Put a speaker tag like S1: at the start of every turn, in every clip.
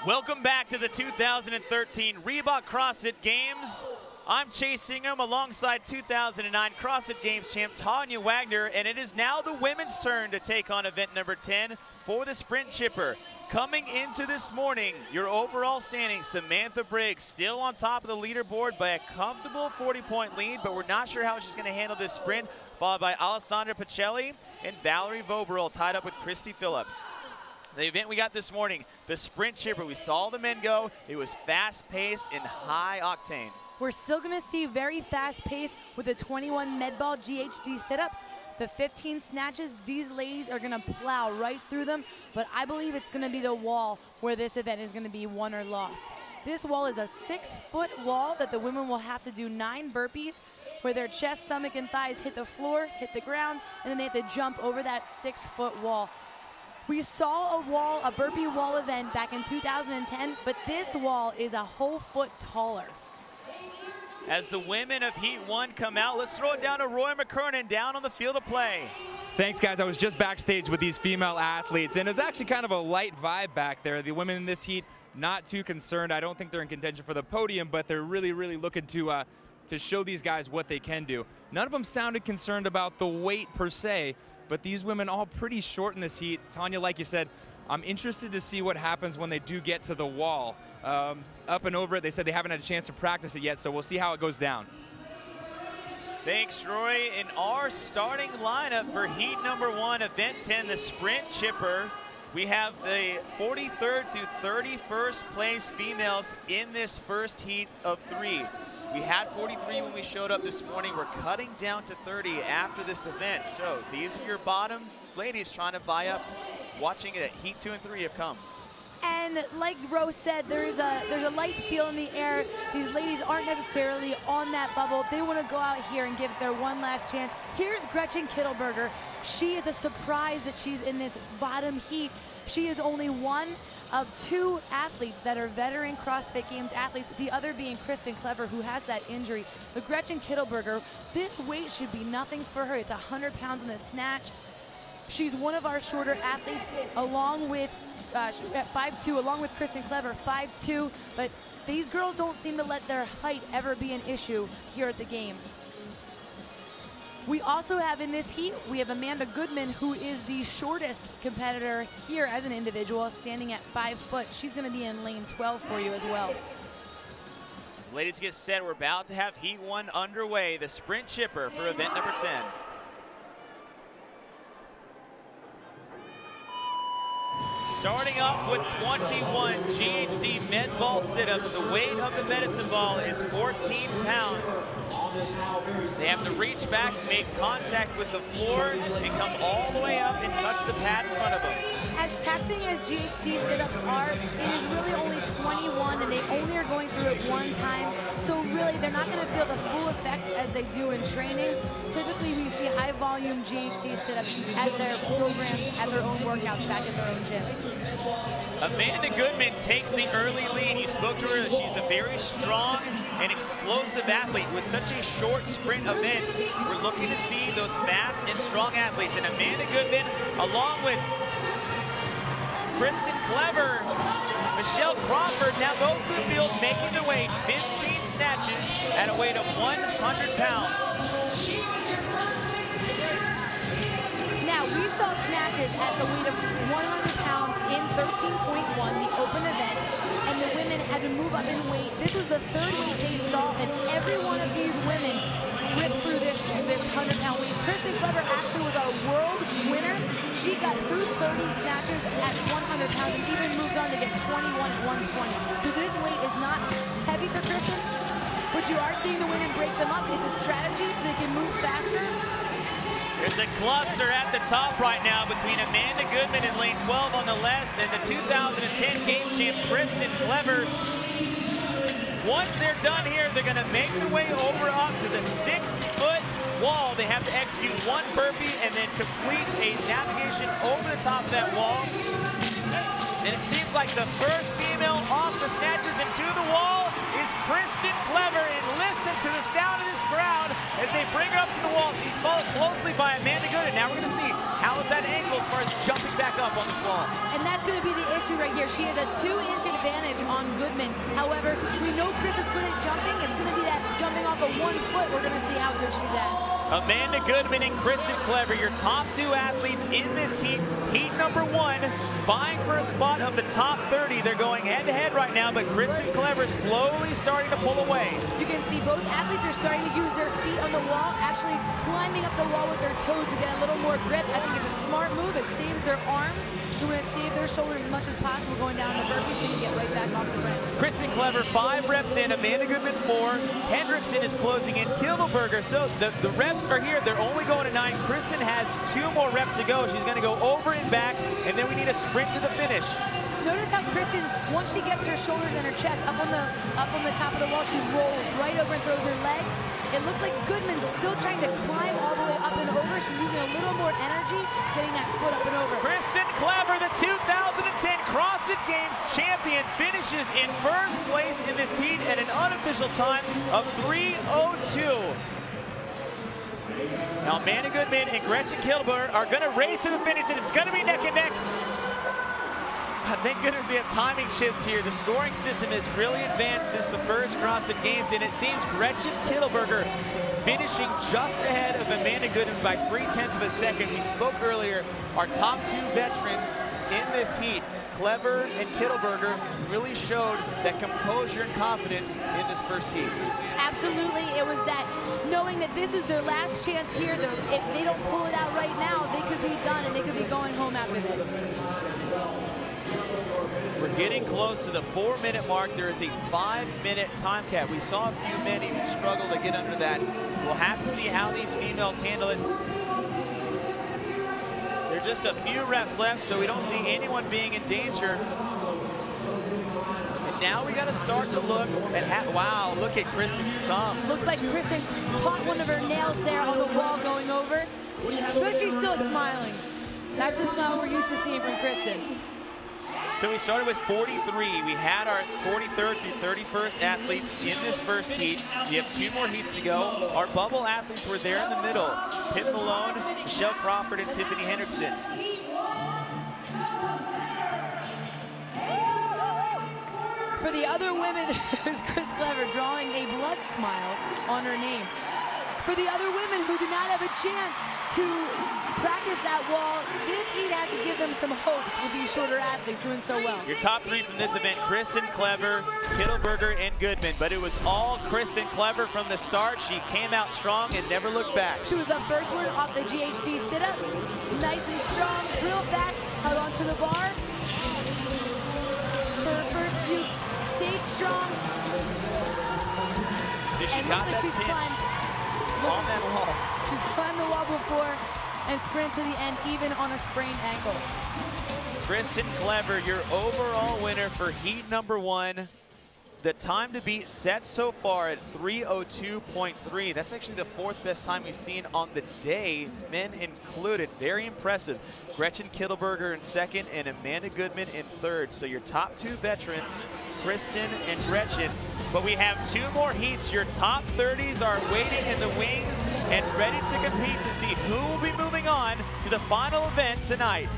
S1: Welcome back to the 2013 Reebok CrossFit Games. I'm Chase Ingham alongside 2009 CrossFit Games champ Tanya Wagner, and it is now the women's turn to take on event number 10 for the sprint chipper. Coming into this morning, your overall standing, Samantha Briggs still on top of the leaderboard by a comfortable 40-point lead, but we're not sure how she's going to handle this sprint, followed by Alessandra Pacelli and Valerie Voberl tied up with Christy Phillips. The event we got this morning, the sprint chipper, we saw the men go. It was fast-paced and high octane.
S2: We're still going to see very fast-paced with the 21 med ball GHD sit-ups. The 15 snatches, these ladies are going to plow right through them, but I believe it's going to be the wall where this event is going to be won or lost. This wall is a 6-foot wall that the women will have to do 9 burpees where their chest, stomach, and thighs hit the floor, hit the ground, and then they have to jump over that 6-foot wall. We saw a burpee wall event back in 2010, but this wall is a whole foot taller.
S1: As the women of Heat 1 come out, let's throw it down to Roy McKernan down on the field of play.
S3: Thanks, guys. I was just backstage with these female athletes, and it's actually kind of a light vibe back there. The women in this heat, not too concerned. I don't think they're in contention for the podium, but they're really, really looking to show these guys what they can do. None of them sounded concerned about the weight per se, but these women all pretty short in this heat. Tanya, like you said, I'm interested to see what happens when they do get to the wall. Up and over it, they said they haven't had a chance to practice it yet, so we'll see how it goes down.
S1: Thanks, Roy. In our starting lineup for heat number 1, event 10, the sprint chipper, we have the 43rd through 31st place females in this first heat of 3. We had 43 when we showed up this morning. We're cutting down to 30 after this event. So these are your bottom ladies trying to buy up. Watching it at heat 2 and 3 have come.
S2: And like Rose said, there's a light feel in the air. These ladies aren't necessarily on that bubble. They want to go out here and give it their one last chance. Here's Gretchen Kittelberger. She is a surprise that she's in this bottom heat. She is only one of 2 athletes that are veteran CrossFit Games athletes, the other being Kristen Clever, who has that injury. But Gretchen Kittelberger, this weight should be nothing for her. It's 100 pounds in the snatch. She's one of our shorter athletes, along with at 5'2", along with Kristen Clever, 5'2", but these girls don't seem to let their height ever be an issue here at the Games. We also have in this heat, we have Amanda Goodman, who is the shortest competitor here as an individual, standing at 5 foot. She's going to be in lane 12 for you as well.
S1: As ladies get set, we're about to have heat 1 underway, the sprint chipper for event number 10. Starting off with 21 GHD med ball sit-ups. The weight of the medicine ball is 14 pounds. They have to reach back, make contact with the floor, and come all the way up and touch the pad in front of them.
S2: As taxing as GHD sit-ups are, it is really only 21, and they only are going through it one time. So really, they're not going to feel the full effects as they do in training. Typically, we see high-volume GHD sit-ups as they're programmed at their own workouts back in their own gyms.
S1: Amanda Goodman takes the early lead. You spoke to her. She's a very strong and explosive athlete with such a short sprint event. We're looking to see those fast and strong athletes. And Amanda Goodman, along with Kristen Clever, Michelle Crawford, now most of the field making their way 15 snatches at a weight of 100 pounds.
S2: Now, we saw snatches at the weight of 100 pounds in 13.1, the open event, and the women had to move up in weight. This was the 3rd weight they saw, and every one of these women ripped through this 100-pound weight. Kristen Clever actually was our world winner. She got through 30 snatches at 100 pounds and even moved on to get 21 at 120. So this weight is not heavy for Kristen, but you are seeing the women break them up. It's a strategy so they can move faster.
S1: There's a cluster at the top right now between Amanda Goodman in lane 12 on the left and the 2010 Games champ Kristen Clever. Once they're done here, they're going to make their way over up to the 6-foot wall. They have to execute 1 burpee and then complete a navigation over the top of that wall. And it seems like the first female off the snatches and to the wall is Kristen Clever. And listen to the sound of this crowd as they bring her up to the wall. She's followed closely by Amanda Goodman. Now we're going to see How is that ankle as far as jumping back up on this wall?
S2: And that's going to be the issue right here. She has a 2-inch advantage on Goodman. However, we know Chris is good at jumping. It's going to be that jumping off of 1 foot. We're going to see how good she's at.
S1: Amanda Goodman and Kristen Clever, your top 2 athletes in this heat. Heat number 1, vying for a spot of the top 30. They're going head-to-head right now, but Kristen Clever slowly starting to pull away.
S2: You can see both athletes are starting to use their feet on the wall, actually climbing up the wall with their toes to get a little more grip. I think it's a smart move. It saves their arms. You want to save their shoulders as much as possible going down the burpees so they can get right back off the ground.
S1: Kristen Clever, 5 reps in. Amanda Goodman, 4. Hendrickson is closing in. Kittelberger, so the reps are here. They're only going to 9. Kristen has 2 more reps to go. She's going to go over and back, and then we need a sprint to the finish.
S2: Notice how Kristen, once she gets her shoulders and her chest up on the top of the wall, she rolls right over and throws her legs. It looks like Goodman's still trying to climb all the way up and over. She's using a little more energy, getting that foot up and over.
S1: Kristen Clever, the 2010 CrossFit Games champion, finishes in first place in this heat at an unofficial time of 3:02. Now Amanda Goodman and Gretchen Kittelberger are going to race to the finish, and it's going to be neck and neck. Thank goodness we have timing chips here. The scoring system has really advanced since the first CrossFit Games, and it seems Gretchen Kittelberger finishing just ahead of Amanda Goodman by 0.3 of a second. We spoke earlier, our top 2 veterans in this heat, Clever and Kittelberger, really showed that composure and confidence in this first heat.
S2: Absolutely, it was that knowing that this is their last chance here. If they don't pull it out right now, they could be done and they could be going home after this.
S1: We're getting close to the 4-minute mark. There is a 5-minute time cap. We saw a few men even struggle to get under that. So we'll have to see how these females handle it. There's just a few reps left, so we don't see anyone being in danger. And now we got to start to look at, wow, look at Kristen's thumb.
S2: Looks like Kristen caught one of her nails there on the wall going over, but she's still smiling. That's the smile we're used to seeing from Kristen.
S1: So we started with 43. We had our 43rd through 31st athletes in this first heat. We have 2 more heats to go. Our bubble athletes were there in the middle. Pip Malone, Michelle Crawford, and Tiffany Hendrickson.
S2: For the other women, there's Chris Clever drawing a blood smile on her name. For the other women who did not have a chance to practice that wall, this heat has to give them some hopes with these shorter athletes doing so well.
S1: Your top 3 from this event, Kristen Clever, Kittelberger, and Goodman. But it was all Kristen Clever from the start. She came out strong and never looked back.
S2: She was the first one off the GHD sit-ups. Nice and strong, real fast, held onto the bar. For her first few, stayed strong.
S1: So she got that pin on that wall.
S2: She's climbed the wall before and sprint to the end, even on a sprained ankle.
S1: Kristen Clever, your overall winner for heat number 1. The time to beat set so far at 3:02.3. That's actually the 4th best time we've seen on the day, men included. Very impressive. Gretchen Kittelberger in 2nd and Amanda Goodman in 3rd. So your top 2 veterans, Kristen and Gretchen. But we have 2 more heats. Your top 30s are waiting in the wings and ready to compete to see who will be moving on to the final event tonight.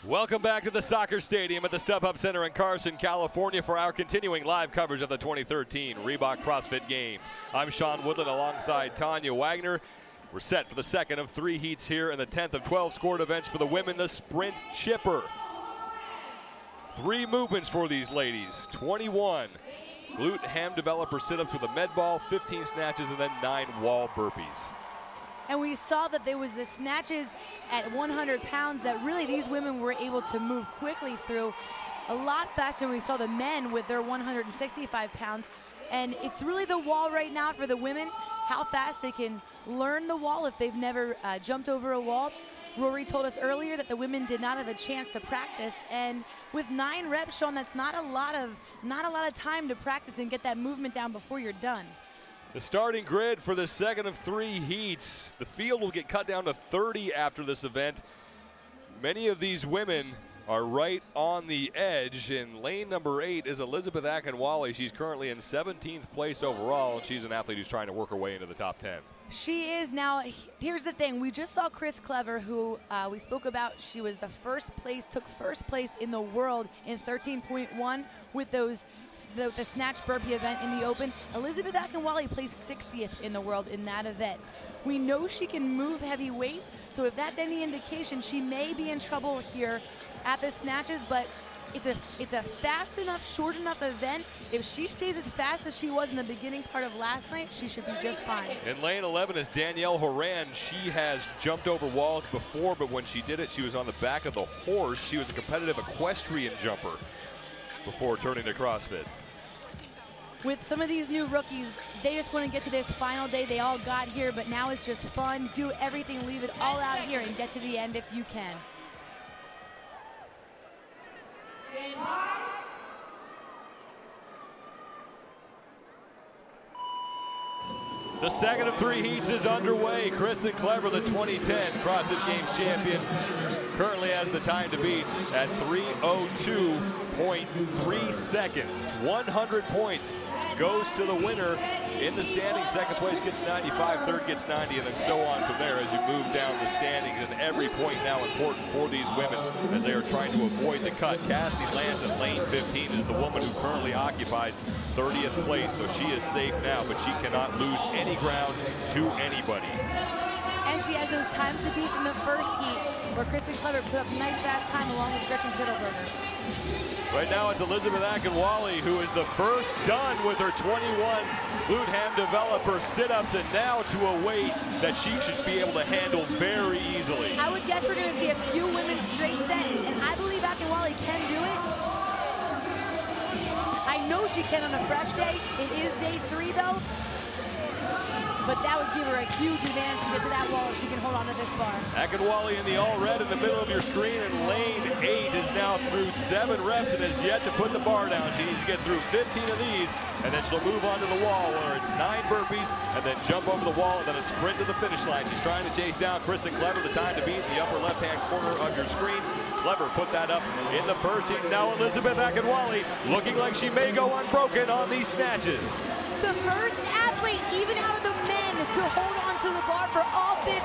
S4: Welcome back to the soccer stadium at the StubHub Center in Carson, California for our continuing live coverage of the 2013 Reebok CrossFit Games. I'm Sean Woodland alongside Tanya Wagner. We're set for the second of 3 heats here in the 10th of 12 scored events for the women, the sprint chipper. 3 movements for these ladies, 21 glute ham developer sit-ups with a med ball, 15 snatches, and then 9 wall burpees.
S2: And we saw that there was the snatches at 100 pounds that really these women were able to move quickly through a lot faster than we saw the men with their 165 pounds. And it's really the wall right now for the women, how fast they can learn the wall if they've never jumped over a wall. Rory told us earlier that the women did not have a chance to practice, and with 9 reps, Sean, that's not a lot of time to practice and get that movement down before you're done.
S4: The starting grid for the second of 3 heats. The field will get cut down to 30 after this event. Many of these women are right on the edge, and lane number 8 is Elizabeth Akinwale. She's currently in 17th place overall, and she's an athlete who's trying to work her way into the top 10.
S2: She is now. Here's the thing. We just saw Chris Clever, who we spoke about. She was took first place in the world in 13.1 with the snatch burpee event in the open. Elizabeth Akinwale placed 60th in the world in that event. We know she can move heavy weight, so if that's any indication, she may be in trouble here at the snatches, but it's a fast enough, short enough event. If she stays as fast as she was in the beginning part of last night, she should be just fine.
S4: In lane 11 is Danielle Horan. She has jumped over walls before, but when she did it, she was on the back of the horse. She was a competitive equestrian jumper before turning to CrossFit.
S2: With some of these new rookies, they just want to get to this final day. They all got here, but now it's just fun. Do everything, leave it all out here, and get to the end if you can.
S4: The second of 3 heats is underway. Kristen Clever, the 2010 CrossFit Games champion, currently has the time to beat at 3:02.3 seconds. 100 points goes to the winner in the standings. Second place gets 95, third gets 90, and then so on from there as you move down the standings. And every point now important for these women as they are trying to avoid the cut. Cassie Lance at lane 15 is the woman who currently occupies 30th place, so she is safe now, but she cannot lose any ground to anybody.
S2: And she has those times to beat from the first heat, where Kristen Clever put up a nice fast time along with Gretchen Kittelberger.
S4: Right now it's Elizabeth Akinwale who is the first done with her 21 glute ham developer sit-ups, and now to a weight that she should be able to handle very easily.
S2: I would guess we're going to see a few women straight set, and I believe Akinwale can do it. I know she can on a fresh day. It is day 3 though. But that would give her a huge advantage to get to that wall if she can hold on to this bar.
S4: Akinwale in the all red in the middle of your screen, and lane 8 is now through 7 reps and has yet to put the bar down. She needs to get through 15 of these, and then she'll move on to the wall where it's 9 burpees and then jump over the wall and then a sprint to the finish line. She's trying to chase down Kristen Clever, the time to beat in the upper left-hand corner of your screen. Clever put that up in the first heat. Now Elizabeth Akinwale looking like she may go unbroken on these snatches.
S2: The first athlete, even out of the men, to hold on to the bar for all 15.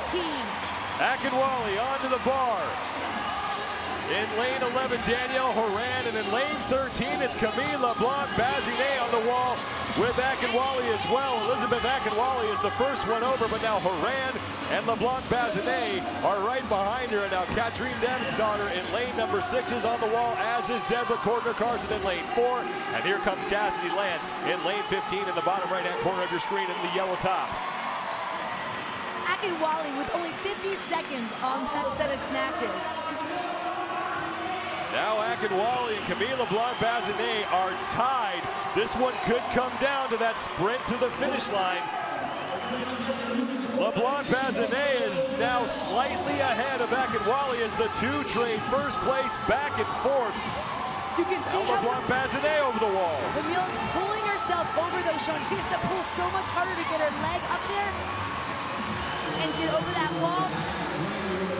S4: Akinwale onto the bar. In lane 11, Danielle Horan, and in lane 13, it's Camille LeBlanc-Bazinet on the wall with Akinwale as well. Elizabeth Akinwale is the first one over, but now Horan and LeBlanc-Bazinet are right behind her. And now Katrine Davidsdottir in lane number 6 is on the wall, as is Deborah Cordner-Carson in lane 4. And here comes Cassidy Lance in lane 15 in the bottom right-hand corner of your screen in the yellow top.
S2: Akinwale with only 50 seconds on that set of snatches.
S4: Now Akinwale and Camille LeBlanc-Bazinet are tied. This one could come down to that sprint to the finish line. LeBlanc-Bazinet is now slightly ahead of Akinwale as the 2 trade first place back and forth.
S2: You can see
S4: now LeBlanc-Bazinet over the wall.
S2: Camille's pulling herself over though, Sean. She has to pull so much harder to get her leg up there and get over that wall.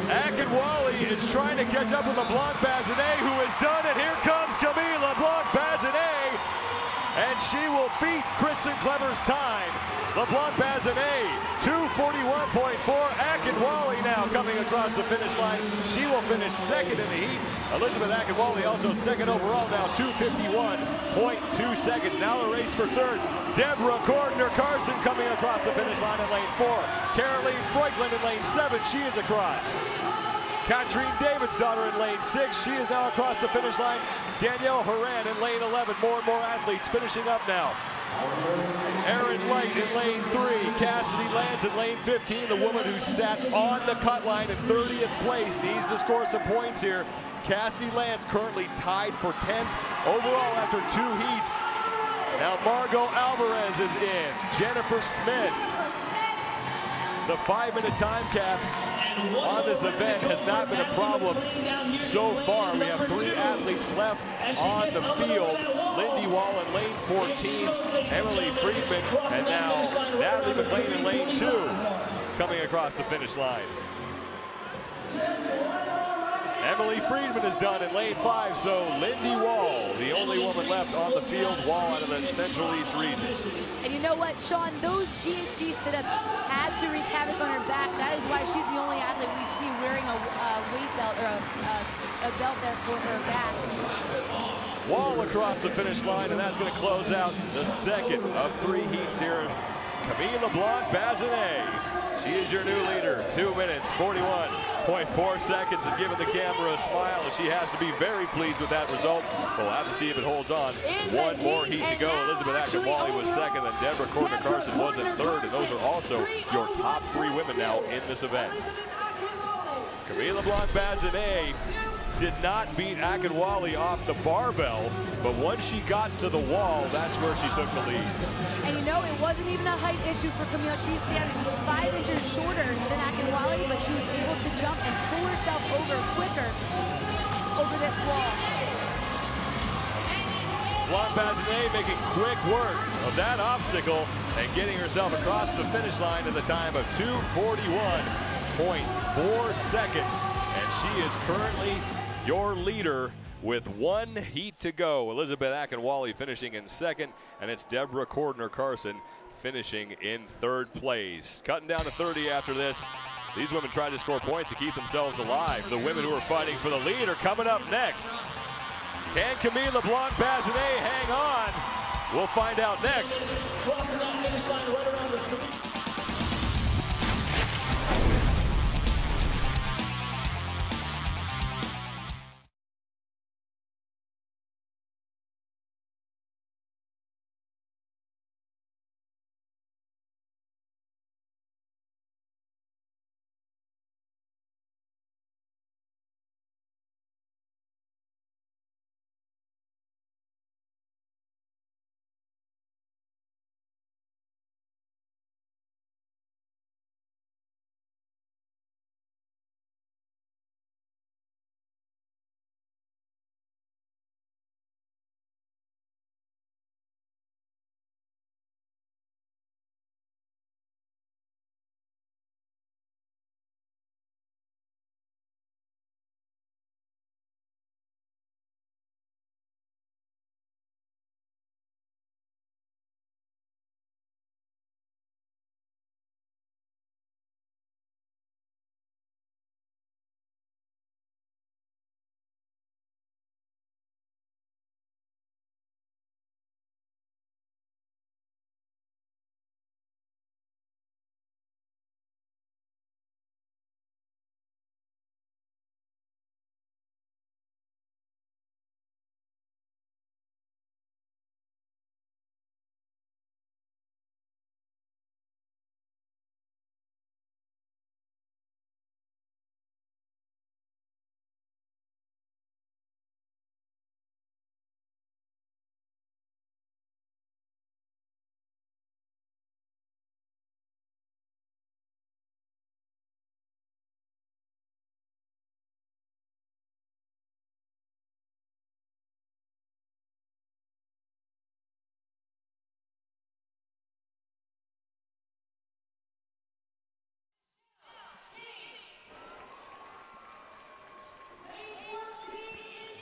S4: Akinwale is trying to catch up with LeBlanc-Bazinet, who is done, and here comes Camille LeBlanc-Bazinet and she will beat Kristen Clever's time. LeBlanc-Bazinet, 2:41.4. Akinwale now coming across the finish line. She will finish second in the heat. Elizabeth Akinwale also second overall now, 2:51.2 seconds. Now the race for third. Deborah Cordner-Carson coming across the finish line in lane 4. Caroline Freukland in lane 7. She is across. Katrine Davidsdottir in lane 6. She is now across the finish line. Danielle Horan in lane 11. More and more athletes finishing up now. Erin Light in lane 3. Cassidy Lance in lane 15. The woman who sat on the cut line in 30th place needs to score some points here. Cassidy Lance currently tied for 10th overall after 2 heats. Now Margot Alvarez is in. Jennifer Smith. The 5-minute time cap on this event has not been a problem so far. We have 3 athletes left on the field. Lindy Wall in lane 14, Emily Friedman, and now Natalie McLean in lane 2 coming across the finish line. Emily Friedman is done in lane 5, so Lindy Wall, the only woman left on the field. Wall out of the Central East region.
S2: And you know what, Sean, those GHD sit-ups had to wreak havoc on her back. That is why she's the only athlete we see wearing a weight belt or a belt there for her back.
S4: Wall across the finish line, and that's going to close out the second of 3 heats here. Camille LeBlanc-Bazinet, she is your new leader. 2 minutes, 41.4 seconds, and giving the camera a smile, and she has to be very pleased with that result. We'll have to see if it holds on. One more heat to go. Elizabeth Akinwale was second, and Deborah Cordner-Carson was in third, and those are also your top 3 women now in this event. Camille LeBlanc-Bazinet did not beat Akinwale off the barbell, but once she got to the wall, that's where she took the lead.
S2: And you know, it wasn't even a height issue for Camille. She stands 5 inches shorter than Akinwale, but she was able to jump and pull herself over quicker over this wall.
S4: LeBlanc-Bazinet making quick work of that obstacle and getting herself across the finish line at the time of 2:41.4 seconds. And she is currently your leader with 1 heat to go. Elizabeth Akinwale finishing in second, and it's Deborah Cordner-Carson finishing in 3rd place. Cutting down to 30 after this. These women trying to score points to keep themselves alive. The women who are fighting for the lead are coming up next. Can Camille LeBlanc-Bazinet hang on? We'll find out next.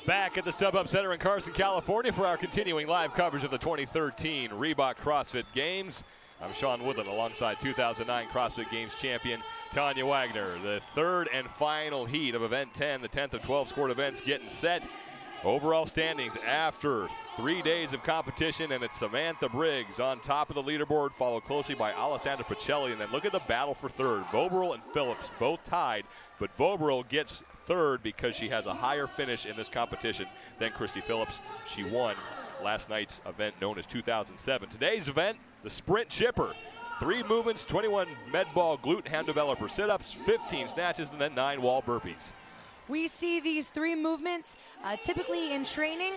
S4: Back at the StubHub Center in Carson, California for our continuing live coverage of the 2013 Reebok CrossFit Games. I'm Sean Woodland alongside 2009 CrossFit Games champion Tanya Wagner. The third and final heat of event 10, the 10th of 12 scored events getting set. Overall standings after 3 days of competition, and it's Samantha Briggs on top of the leaderboard, followed closely by Alessandra Pacelli. And then look at the battle for third. Voberl and Phillips both tied, but Voberl gets third because she has a higher finish in this competition than Christy Phillips. She won last night's event known as 2007. Today's event, the sprint chipper. 3 movements, 21 med ball glute hand developer sit-ups, 15 snatches, and then 9 wall burpees.
S2: We see these 3 movements typically in training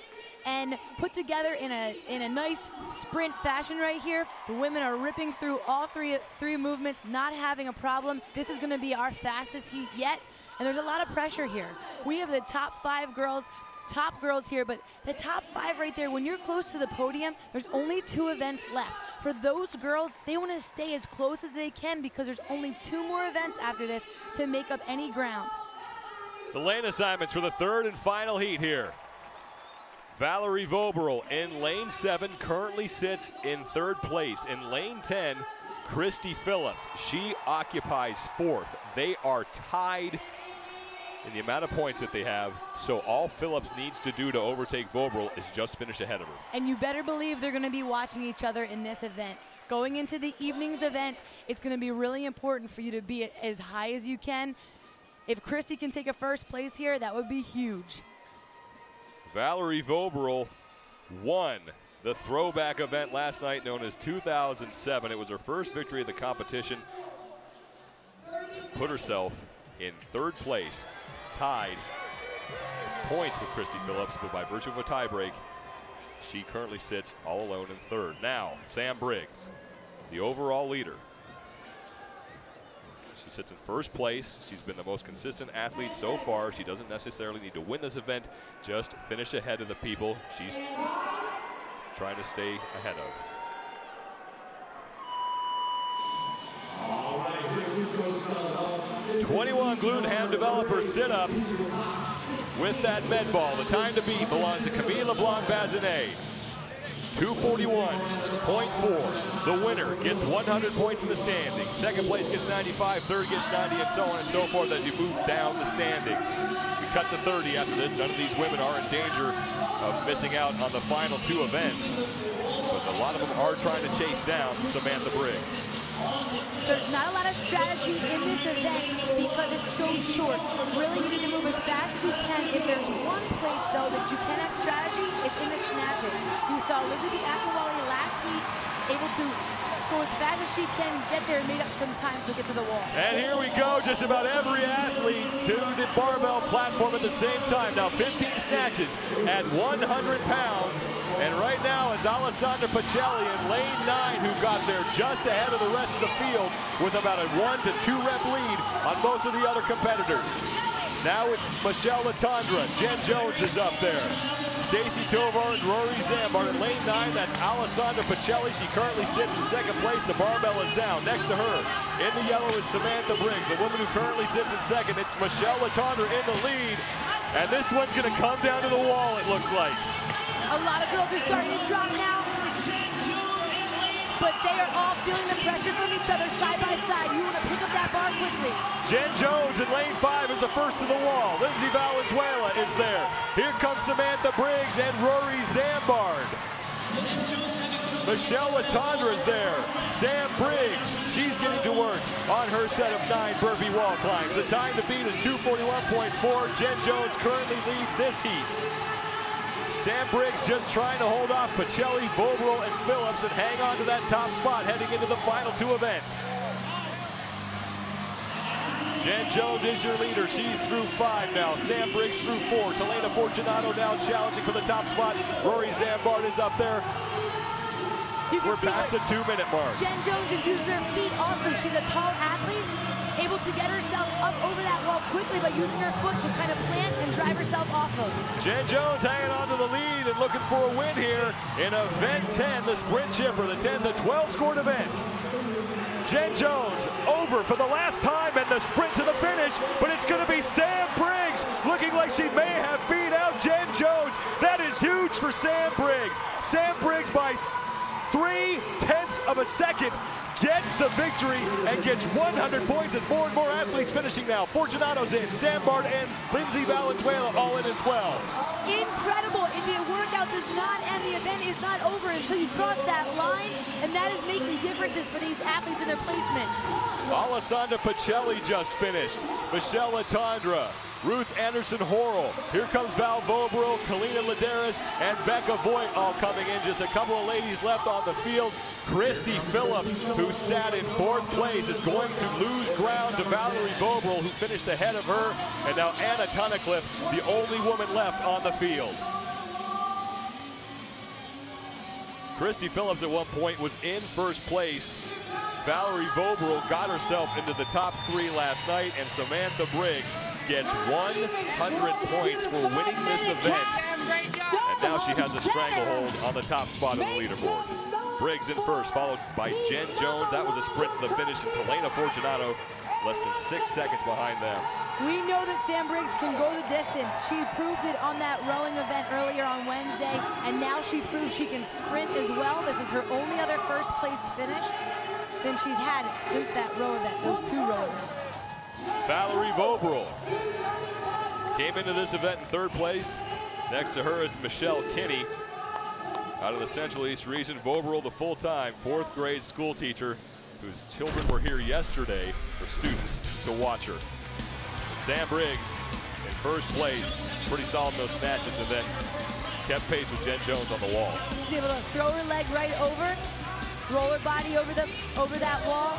S2: and put together in a nice sprint fashion right here. The women are ripping through all three movements, not having a problem. This is gonna be our fastest heat yet, and there's a lot of pressure here. We have the top 5 girls, top girls here, but the top 5 right there, when you're close to the podium, there's only 2 events left. For those girls, they wanna stay as close as they can because there's only 2 more events after this to make up any ground.
S4: The lane assignments for the third and final heat here. Valerie Voberl in lane 7 currently sits in 3rd place. In lane 10, Christy Phillips, she occupies 4th. They are tied in the amount of points that they have, so all Phillips needs to do to overtake Voberl is just finish ahead of her.
S2: And you better believe they're gonna be watching each other in this event. Going into the evening's event, it's gonna be really important for you to be as high as you can. If Christy can take a 1st place here, that would be huge.
S4: Valerie Voberl won the throwback event last night known as 2007. It was her first victory of the competition. Put herself in 3rd place, tied points with Christy Phillips, but by virtue of a tiebreak, she currently sits all alone in 3rd. Now, Sam Briggs, the overall leader. She sits in 1st place. She's been the most consistent athlete so far. She doesn't necessarily need to win this event, just finish ahead of the people she's trying to stay ahead of. 21 glute ham developer sit-ups with that med ball. The time to beat belongs to Camille LeBlanc-Bazinet. 241.4. The winner gets 100 points in the standings. 2nd place gets 95, 3rd gets 90, and so on and so forth as you move down the standings. We cut to 30 after this. None of these women are in danger of missing out on the final 2 events, but a lot of them are trying to chase down Samantha Briggs.
S2: There's not a lot of strategy in this event because it's so short. Really, you need to move as fast as you can. If there's one place, though, that you can have strategy, it's in the snatching. You saw Elizabeth Akinwale last week able to go as fast as she can, get there, and made up some time to get to the wall. And
S4: here we go, just about every athlete to the barbell platform at the same time. Now 15 snatches at 100 pounds. And right now it's Alessandra Pacelli in lane 9 who got there just ahead of the rest of the field with about a 1 to 2 rep lead on most of the other competitors. Now it's Michelle Latondra. Jen Jones is up there. Stacy Tovar and Rory Zambard in lane 9. That's Alessandra Pacelli. She currently sits in 2nd place. The barbell is down. Next to her in the yellow is Samantha Briggs. The woman who currently sits in 2nd. It's Michelle Latondra in the lead. And this one's going to come down to the wall, it looks like.
S2: A lot of girls are starting to drop now, but they are all feeling the pressure from each other side by side. You want to pick up that bar quickly.
S4: Jen Jones in lane 5 is the first to the wall. Lindsay Valenzuela is there. Here comes Samantha Briggs and Rory Zambard. Michelle Latondra is there. Sam Briggs, she's getting to work on her set of 9 burpee wall climbs. The time to beat is 241.4. Jen Jones currently leads this heat. Sam Briggs just trying to hold off Pacelli, Voberl, and Phillips and hang on to that top spot heading into the final 2 events. Jen Jones is your leader. She's through 5 now. Sam Briggs through 4. Talena Fortunato now challenging for the top spot. Rory Zambard is up there. We're past the 2-minute mark.
S2: Jen Jones is using her feet also. She's a tall athlete, able to get herself up over that wall quickly by using her foot to kind of plant and drive herself off of.
S4: Jen Jones hanging on to the lead and looking for a win here in event 10, the sprint chipper, the 10 to 12 scored events. Jen Jones over for the last time and the sprint to the finish, but it's going to be Sam Briggs looking like she may have beat out from Jen Jones. That is huge for Sam Briggs. Sam Briggs by 0.3 of a second gets the victory and gets 100 points as more and more athletes finishing now. Fortunato's in, Sam Bard and Lindsay Valenzuela all in as well.
S2: Incredible. The workout does not end. The event is not over until you cross that line, and that is making differences for these athletes in their placements.
S4: Alessandra Pacelli just finished. Michelle Latondra, Ruth Anderson-Horrell. Here comes Val Vobro, Kalina Lederes, and Becca Voigt all coming in. Just a couple of ladies left on the field. Christy Phillips, who sat in 4th place, is going to lose ground to Valerie Vobrel, who finished ahead of her. And now Anna Tunnicliffe, the only woman left on the field. Christy Phillips at one point was in 1st place. Valerie Vobrel got herself into the top 3 last night, and Samantha Briggs gets 100 points for winning this event. And now she has a stranglehold on the top spot of the leaderboard. Briggs in 1st, followed by Jen Jones. That was a sprint to the finish, and Talena Fortunato less than 6 seconds behind them.
S2: We know that Sam Briggs can go the distance. She proved it on that rowing event earlier on Wednesday, and now she proves she can sprint as well. This is her only other 1st place finish than she's had since that row event, those 2 row events.
S4: Valerie Vobrel came into this event in 3rd place. Next to her is Michelle Kinney. Out of the Central East region, Vobrel, the full-time 4th grade school teacher whose children were here yesterday for students to watch her. And Sam Briggs in 1st place, pretty solid in those snatches, and then kept pace with Jen Jones on the wall.
S2: She's able to throw her leg right over, roll her body over that wall.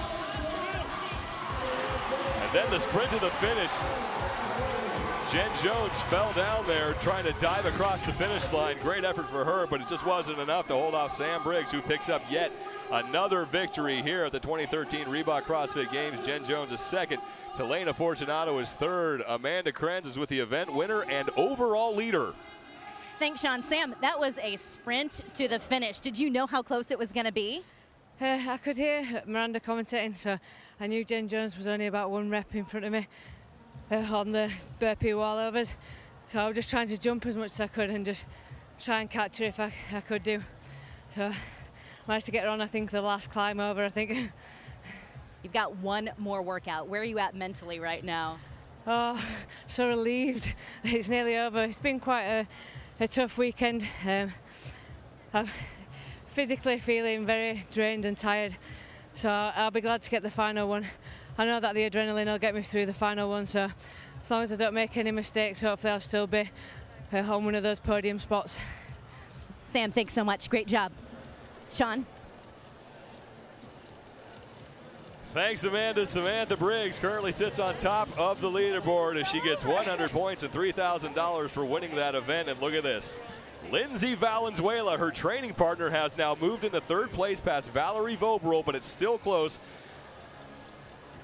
S4: And then the sprint to the finish. Jen Jones fell down there trying to dive across the finish line. Great effort for her, but it just wasn't enough to hold off Sam Briggs, who picks up yet another victory here at the 2013 Reebok CrossFit Games. Jen Jones is 2nd. Talena Fortunato is 3rd. Amanda Krenz is with the event winner and overall leader.
S5: Thanks, Sean. Sam, that was a sprint to the finish. Did you know how close it was going to be?
S6: I could hear Miranda commentating, so I knew Jen Jones was only about 1 rep in front of me on the burpee wall overs. So I was just trying to jump as much as I could and just try and catch her if I could do. So I managed to get her on, I think, the last climb over, I think.
S5: You've got 1 more workout. Where are you at mentally right now?
S6: Oh, so relieved. It's nearly over. It's been quite a tough weekend. I'm physically feeling very drained and tired, so I'll be glad to get the final one. I know that the adrenaline will get me through the final one, so as long as I don't make any mistakes, hopefully I'll still be on one of those podium spots.
S5: Sam, thanks so much. Great job. Sean?
S4: Thanks, Amanda. Samantha Briggs currently sits on top of the leaderboard as she gets 100 points and $3,000 for winning that event. And look at this. Lindsay Valenzuela, her training partner, has now moved into 3rd place past Valerie Vobrel, but it's still close.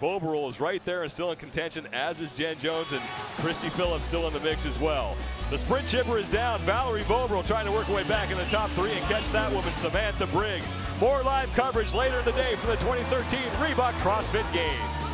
S4: Vobrel is right there and still in contention, as is Jen Jones, and Christy Phillips still in the mix as well. The sprint chipper is down. Valerie Vobrel trying to work her way back in the top 3 and catch that woman, Samantha Briggs. More live coverage later in the day from the 2013 Reebok CrossFit Games.